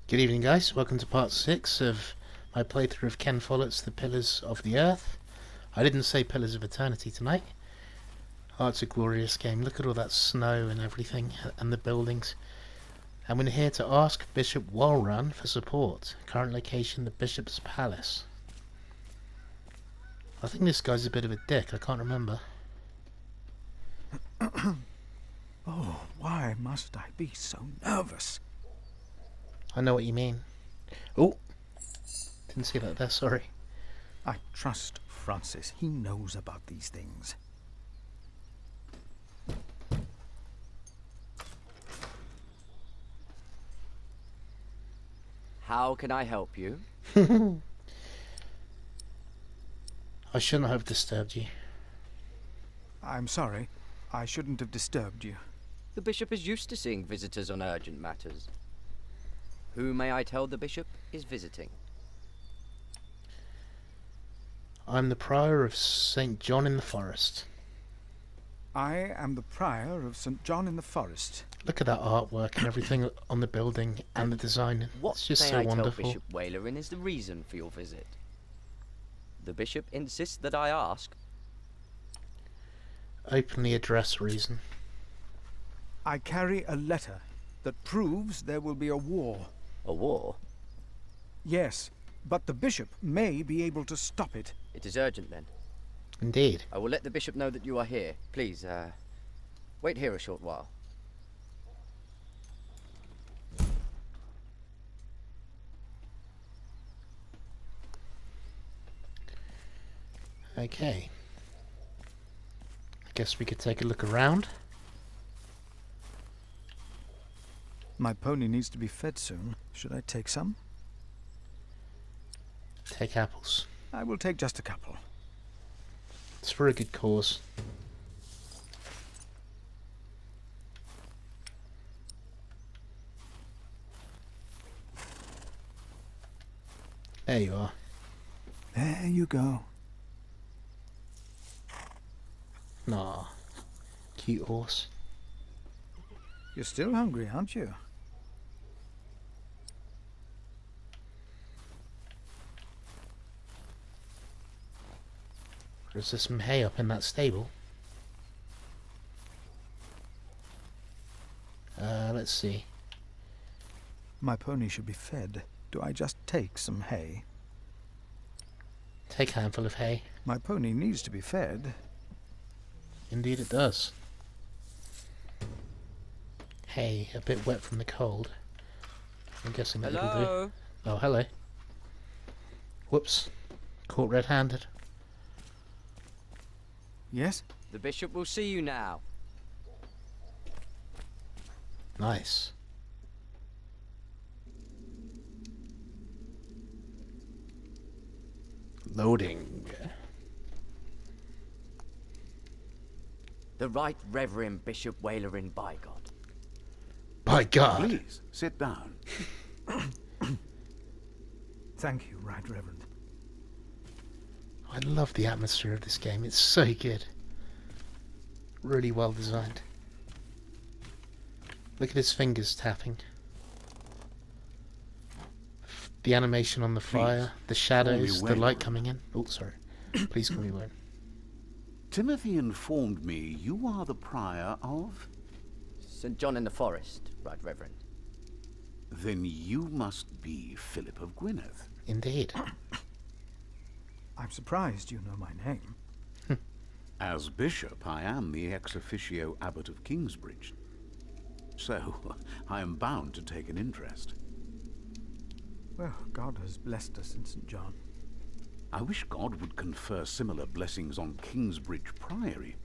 Good evening, guys. Welcome to part 6 of my playthrough of Ken Follett's The Pillars of the Earth. I didn't say Pillars of Eternity tonight. Oh, it's a glorious game. Look at all that snow and everything, and the buildings. And we're here to ask Bishop Whalering for support. Current location, the Bishop's Palace. I think this guy's a bit of a dick. I can't remember. Oh, why must I be so nervous? I know what you mean. Oh, didn't see that there, sorry. I trust Francis. He knows about these things. How can I help you? I shouldn't have disturbed you. I'm sorry. I shouldn't have disturbed you. The bishop is used to seeing visitors on urgent matters. Who may I tell the bishop is visiting? I'm the prior of St. John in the Forest. I am the prior of St. John in the Forest. Look at that artwork and everything on the building and the design. What It's just may so I wonderful. tell Bishop Whalering is the reason for your visit? The bishop insists that I ask. Openly address reason. I carry a letter that proves there will be a war. A war? Yes, but the bishop may be able to stop it. It is urgent then. Indeed. I will let the bishop know that you are here. Please, wait here a short while. Okay. I guess we could take a look around. My pony needs to be fed soon. Should I take some? Take apples. I will take just a couple. It's for a good cause. There you are. There you go. Nah. Cute horse. You're still hungry, aren't you? Is there some hay up in that stable? Let's see. My pony should be fed. Do I just take some hay? Take a handful of hay. My pony needs to be fed. Indeed it does. Hay, a bit wet from the cold. I'm guessing that it'll do. Hello? Oh, hello. Whoops. Caught red-handed. Yes? The bishop will see you now. Nice. Loading. The Right Reverend Bishop Whalering, by God. By God. Please, sit down. Thank you, Right Reverend. I love the atmosphere of this game. It's so good. Really well designed. Look at his fingers tapping. The animation on the fire, the shadows, the light coming in. Oh, sorry. Please call me Wayne. Timothy informed me you are the prior of... St. John in the Forest, Right Reverend. Then you must be Philip of Gwynedd. Indeed. I'm surprised you know my name. As bishop, I am the ex officio abbot of Kingsbridge. So, I am bound to take an interest. Well, God has blessed us in St. John. I wish God would confer similar blessings on Kingsbridge Priory.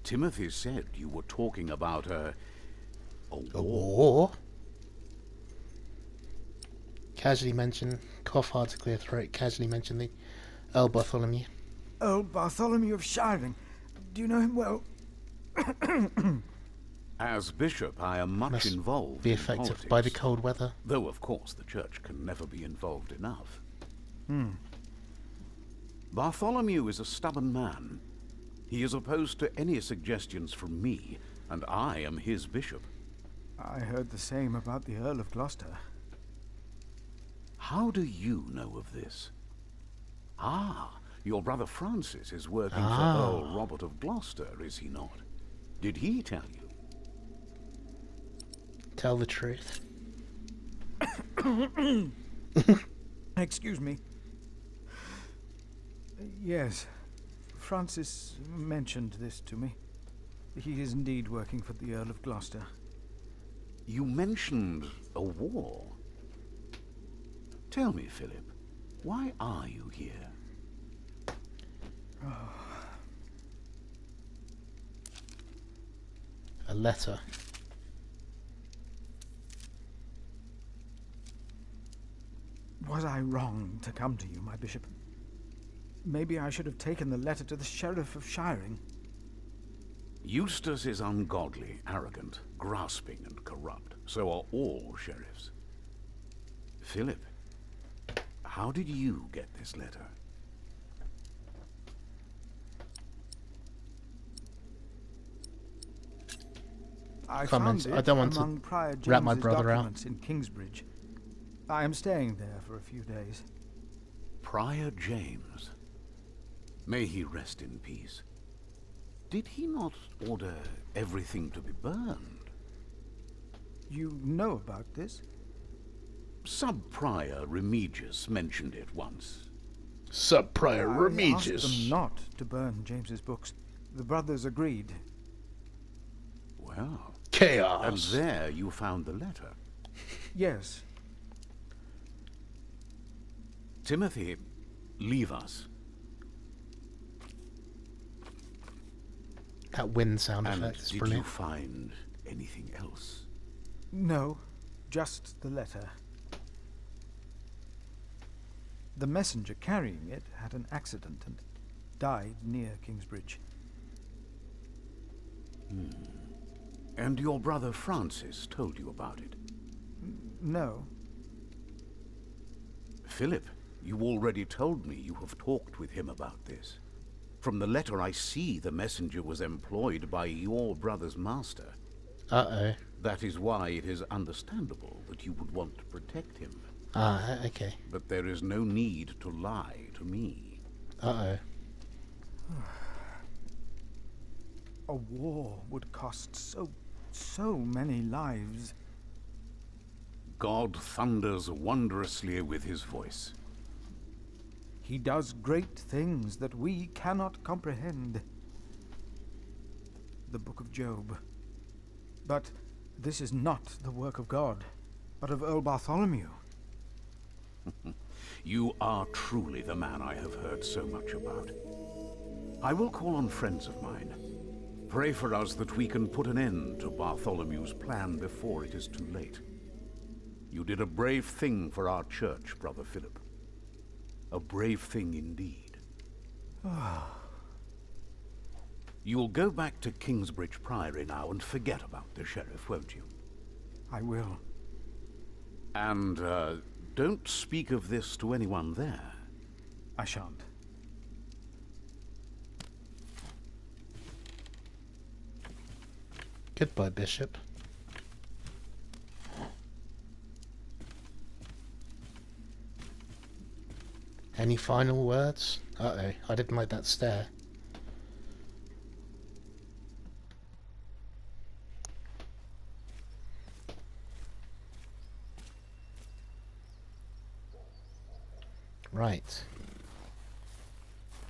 Timothy said you were talking about a A war. war? Casually mention, cough hard to clear throat, casually mention the Earl Bartholomew. Earl Bartholomew of Shiring. Do you know him well? As bishop, I am much Must involved be in affected politics, by the cold weather. though of course the church can never be involved enough. Bartholomew is a stubborn man. He is opposed to any suggestions from me, and I am his bishop. I heard the same about the Earl of Gloucester. How do you know of this? Ah, your brother Francis is working Ah. for Earl Robert of Gloucester, is he not? Did he tell you? Tell the truth. Excuse me. Yes, Francis mentioned this to me. He is indeed working for the Earl of Gloucester. You mentioned a war. Tell me, Philip, why are you here? A letter. Was I wrong to come to you, my bishop? Maybe I should have taken the letter to the Sheriff of Shiring. Eustace is ungodly, arrogant, grasping and corrupt. So are all sheriffs. Philip, how did you get this letter? I Comments. found it I don't want to among Prior rat my James's brother out. documents in Kingsbridge. I am staying there for a few days. Prior James. May he rest in peace. Did he not order everything to be burned? You know about this? Sub-Prior Remigius mentioned it once. Sub-Prior I asked them not to burn James's books. The brothers agreed. Well, and Chaos. there you found the letter. Yes. Timothy, leave us. That wind sound And effect is did brilliant. you find anything else? No, just the letter. The messenger carrying it had an accident and died near Kingsbridge. And your brother Francis told you about it? No. Philip, you already told me you have talked with him about this. From the letter I see the messenger was employed by your brother's master. Uh-oh. That is why it is understandable that you would want to protect him. Ah, okay. But there is no need to lie to me. Uh-oh. A war would cost so many lives. God thunders wondrously with his voice. He does great things that we cannot comprehend. The Book of Job. But this is not the work of God, but of Earl Bartholomew. You are truly the man I have heard so much about. I will call on friends of mine. Pray for us that we can put an end to Bartholomew's plan before it is too late. You did a brave thing for our church, Brother Philip. A brave thing indeed. You'll go back to Kingsbridge Priory now and forget about the sheriff, won't you? I will. And, don't speak of this to anyone there. I shan't. Goodbye, Bishop. Any final words? Uh-oh, I didn't like that stare. Right.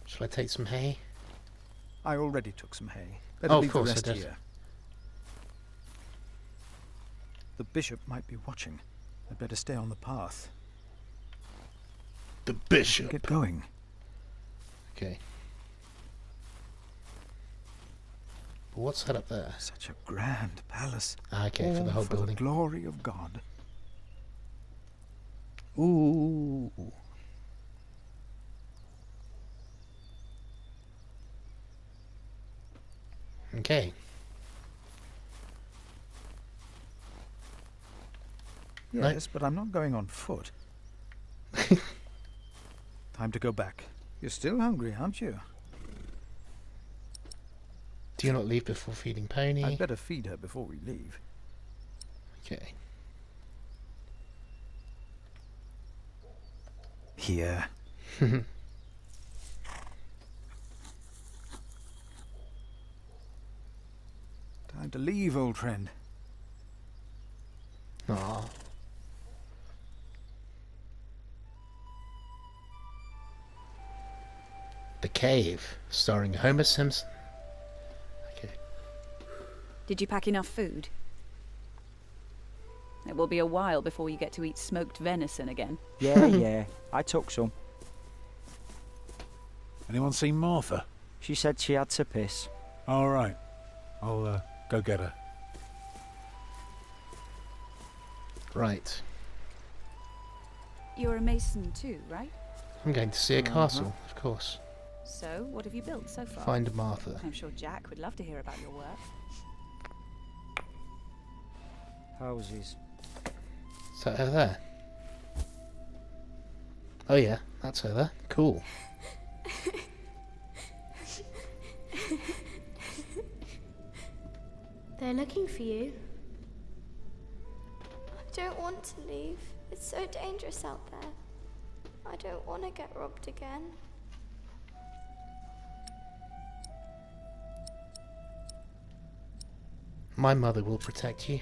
Shall I take some hay? I already took some hay. Better Oh, of leave the course I rest did. here. The bishop might be watching. I'd better stay on the path. The Bishop. Get going. Okay. But what's that up there? Such a grand palace. Ah, okay, for the whole For building. the glory of God. Ooh. Okay. No. Yes, but I'm not going on foot. Time to go back. You're still hungry, aren't you? Do you not leave before feeding Pony? I'd better feed her before we leave. Okay. Here. Time to leave, old friend. Aw. The Cave, starring Homer Simpson. Okay. Did you pack enough food? It will be a while before you get to eat smoked venison again. Yeah, I took some. Anyone seen Martha? She said she had to piss. All right. I'll go get her. Right. You're a mason too, right? I'm going to see a castle, of course. So, what have you built so far? Find Martha. I'm sure Jack would love to hear about your work. Houses. Is that her there? Oh yeah, that's her there. Cool. They're looking for you. I don't want to leave. It's so dangerous out there. I don't want to get robbed again. My mother will protect you.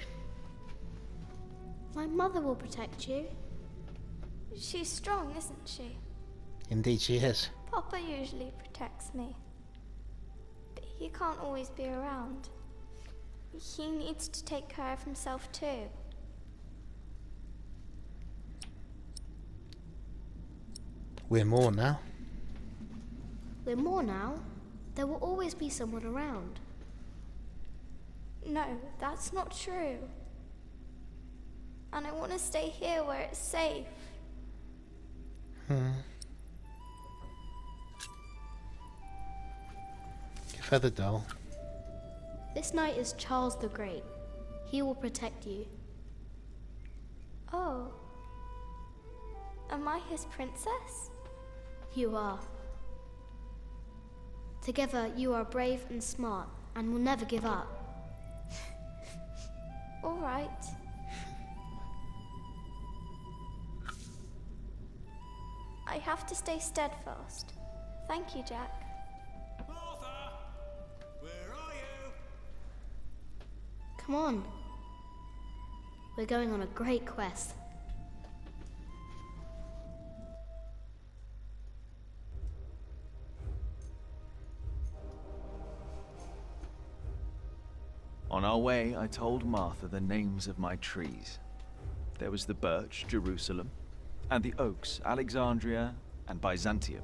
My mother will protect you. She's strong, isn't she? Indeed she is. Papa usually protects me. But he can't always be around. He needs to take care of himself too. We're more now. We're more now. There will always be someone around. No, that's not true. And I want to stay here where it's safe. Give her the doll. This knight is Charles the Great. He will protect you. Oh. Am I his princess? You are. Together you are brave and smart and will never give up. All right. I have to stay steadfast. Thank you, Jack. Martha! Where are you? Come on. We're going on a great quest. On our way, I told Martha the names of my trees. There was the birch, Jerusalem, and the oaks, Alexandria and Byzantium.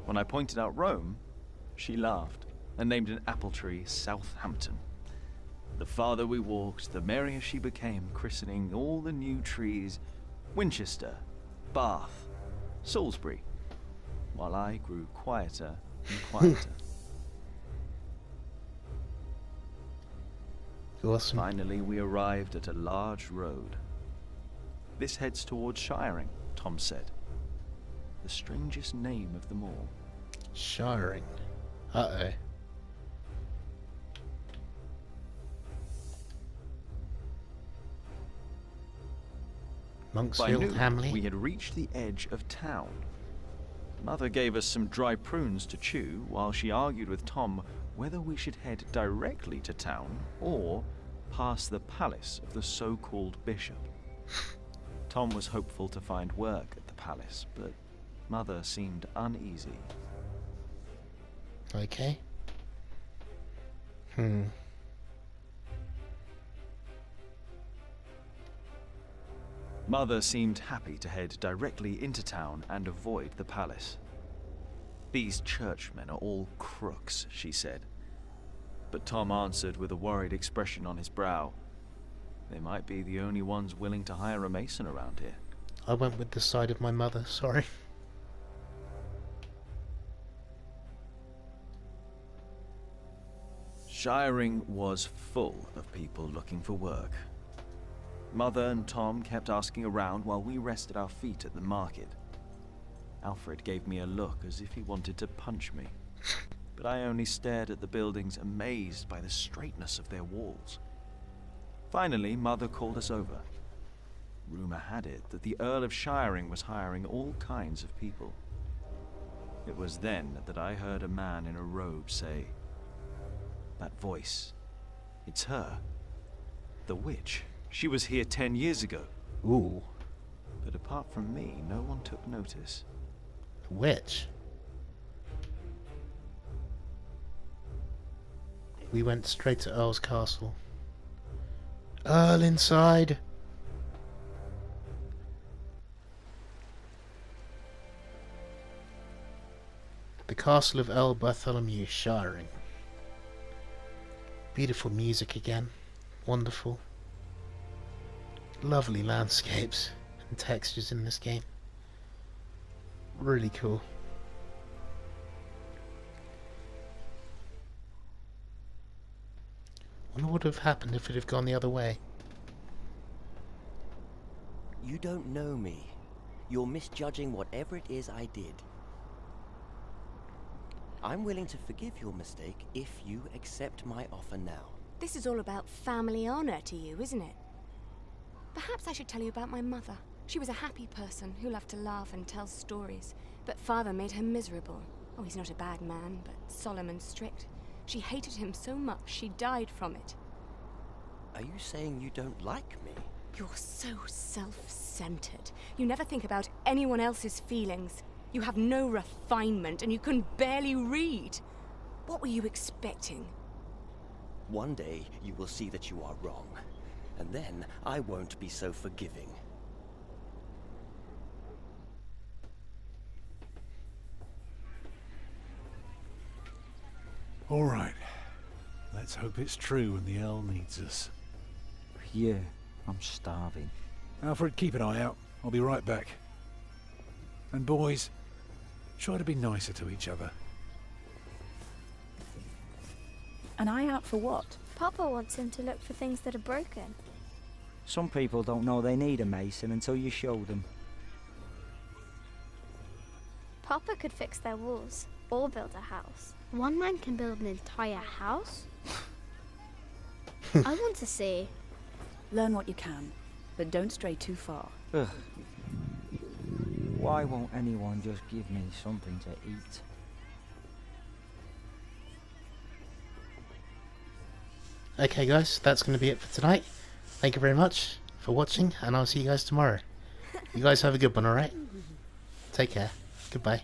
When I pointed out Rome, she laughed and named an apple tree Southampton. The farther we walked, the merrier she became, christening all the new trees Winchester, Bath, Salisbury, while I grew quieter and quieter. Awesome. Finally, we arrived at a large road. This heads towards Shiring, Tom said. The strangest name of them all. Shiring. Uh-oh. By Monksfield, noon, Hamley. we had reached the edge of town. Mother gave us some dry prunes to chew while she argued with Tom whether we should head directly to town or past the palace of the so-called bishop. Tom was hopeful to find work at the palace, but Mother seemed uneasy. Okay. Mother seemed happy to head directly into town and avoid the palace. These churchmen are all crooks, she said. But Tom answered with a worried expression on his brow. They might be the only ones willing to hire a mason around here. I went with the side of my mother, sorry. Shiring was full of people looking for work. Mother and Tom kept asking around while we rested our feet at the market. Alfred gave me a look as if he wanted to punch me, but I only stared at the buildings, amazed by the straightness of their walls. Finally, Mother called us over. rumour had it that the Earl of Shiring was hiring all kinds of people. It was then that I heard a man in a robe say, "That voice, it's her. The witch. She was here 10 years ago." Ooh. But apart from me, no one took notice. Witch. We went straight to Earl's castle. Earl inside. The castle of Earl Bartholomew Shiring. Beautiful music again. Wonderful. Lovely landscapes and textures in this game. Really cool. Wonder what would have happened if it had gone the other way. You don't know me. You're misjudging whatever it is I did. I'm willing to forgive your mistake if you accept my offer now. This is all about family honor to you, isn't it? Perhaps I should tell you about my mother. She was a happy person who loved to laugh and tell stories, but father made her miserable. Oh, he's not a bad man, but solemn and strict. She hated him so much she died from it. Are you saying you don't like me? You're so self-centered. You never think about anyone else's feelings. You have no refinement and you can barely read. What were you expecting? One day you will see that you are wrong, and then I won't be so forgiving. All right. Let's hope it's true and the Earl needs us. Yeah, I'm starving. Alfred, keep an eye out. I'll be right back. And boys, try to be nicer to each other. An eye out for what? Papa wants him to look for things that are broken. Some people don't know they need a mason until you show them. Papa could fix their walls or build a house. One man can build an entire house? I want to see. Learn what you can, but don't stray too far. Ugh. Why won't anyone just give me something to eat? Okay guys, that's going to be it for tonight. Thank you very much for watching, and I'll see you guys tomorrow. You guys have a good one, alright? Take care. Goodbye.